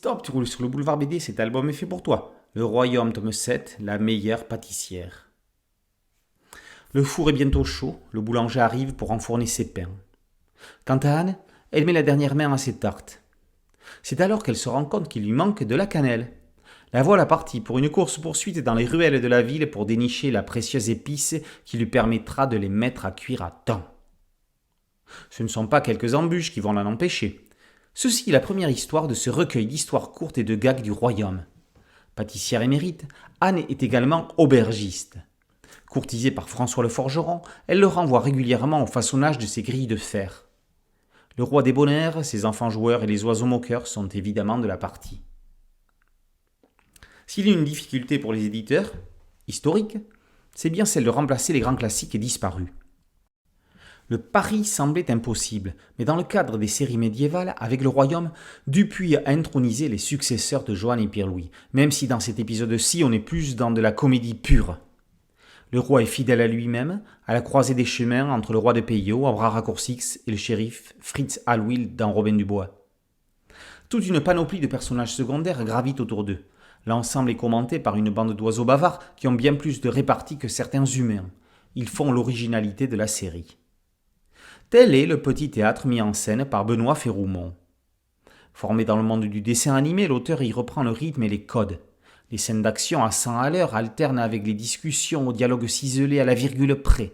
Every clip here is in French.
Stop, tu roules sur le boulevard BD, cet album est fait pour toi. Le Royaume, tome 7, la meilleure pâtissière. Le four est bientôt chaud, le boulanger arrive pour enfourner ses pains. Quant à Anne, elle met la dernière main à ses tartes. C'est alors qu'elle se rend compte qu'il lui manque de la cannelle. La voilà partie pour une course-poursuite dans les ruelles de la ville pour dénicher la précieuse épice qui lui permettra de les mettre à cuire à temps. Ce ne sont pas quelques embûches qui vont l'en empêcher. Ceci est la première histoire de ce recueil d'histoires courtes et de gags du royaume. Pâtissière émérite, Anne est également aubergiste. Courtisée par François le Forgeron, elle le renvoie régulièrement au façonnage de ses grilles de fer. Le roi des bonheurs, ses enfants joueurs et les oiseaux moqueurs sont évidemment de la partie. S'il y a une difficulté pour les éditeurs, historiques, c'est bien celle de remplacer les grands classiques disparus. Le pari semblait impossible, mais dans le cadre des séries médiévales, avec le royaume, Dupuis a intronisé les successeurs de Joanne et Pierre-Louis, même si dans cet épisode-ci on est plus dans de la comédie pure. Le roi est fidèle à lui-même, à la croisée des chemins entre le roi de Peillot, à bras raccourcis, et le shérif Fritz Hallwyl dans Robin du Bois. Toute une panoplie de personnages secondaires gravite autour d'eux. L'ensemble est commenté par une bande d'oiseaux bavards qui ont bien plus de répartie que certains humains. Ils font l'originalité de la série. Tel est le petit théâtre mis en scène par Benoît Féroumont. Formé dans le monde du dessin animé, l'auteur y reprend le rythme et les codes. Les scènes d'action à 100 à l'heure alternent avec les discussions aux dialogues ciselés à la virgule près.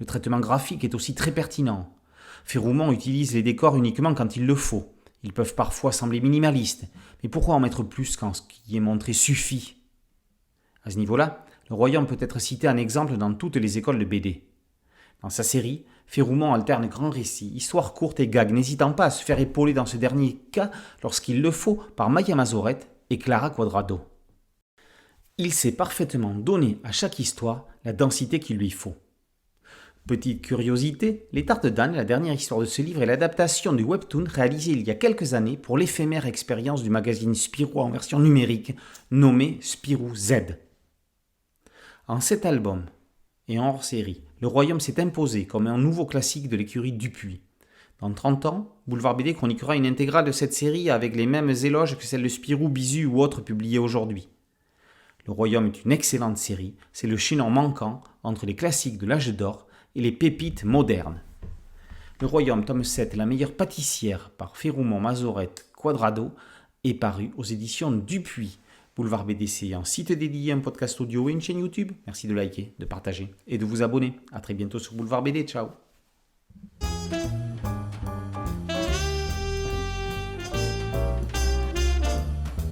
Le traitement graphique est aussi très pertinent. Féroumont utilise les décors uniquement quand il le faut. Ils peuvent parfois sembler minimalistes, mais pourquoi en mettre plus quand ce qui est montré suffit ? À ce niveau-là, le royaume peut être cité en exemple dans toutes les écoles de BD. Dans sa série, Féroumont alterne grands récits, histoires courtes et gags, n'hésitant pas à se faire épauler dans ce dernier cas, lorsqu'il le faut, par Maya Mazorette et Clara Quadrado. Il sait parfaitement donner à chaque histoire la densité qu'il lui faut. Petite curiosité, Les Tartes d'Anne, la dernière histoire de ce livre, est l'adaptation du webtoon réalisé il y a quelques années pour l'éphémère expérience du magazine Spirou en version numérique, nommé Spirou Z. En cet album, et en hors-série, le royaume s'est imposé comme un nouveau classique de l'écurie Dupuis. Dans 30 ans, Boulevard BD chroniquera une intégrale de cette série avec les mêmes éloges que celle de Spirou, Bisu ou autres publiées aujourd'hui. Le royaume est une excellente série, c'est le chaînon manquant entre les classiques de l'âge d'or et les pépites modernes. Le royaume tome 7, la meilleure pâtissière par Féroumont Mazorette Quadrado est paru aux éditions Dupuis. Boulevard BD, c'est un site dédié, un podcast audio et une chaîne YouTube. Merci de liker, de partager et de vous abonner. A très bientôt sur Boulevard BD. Ciao.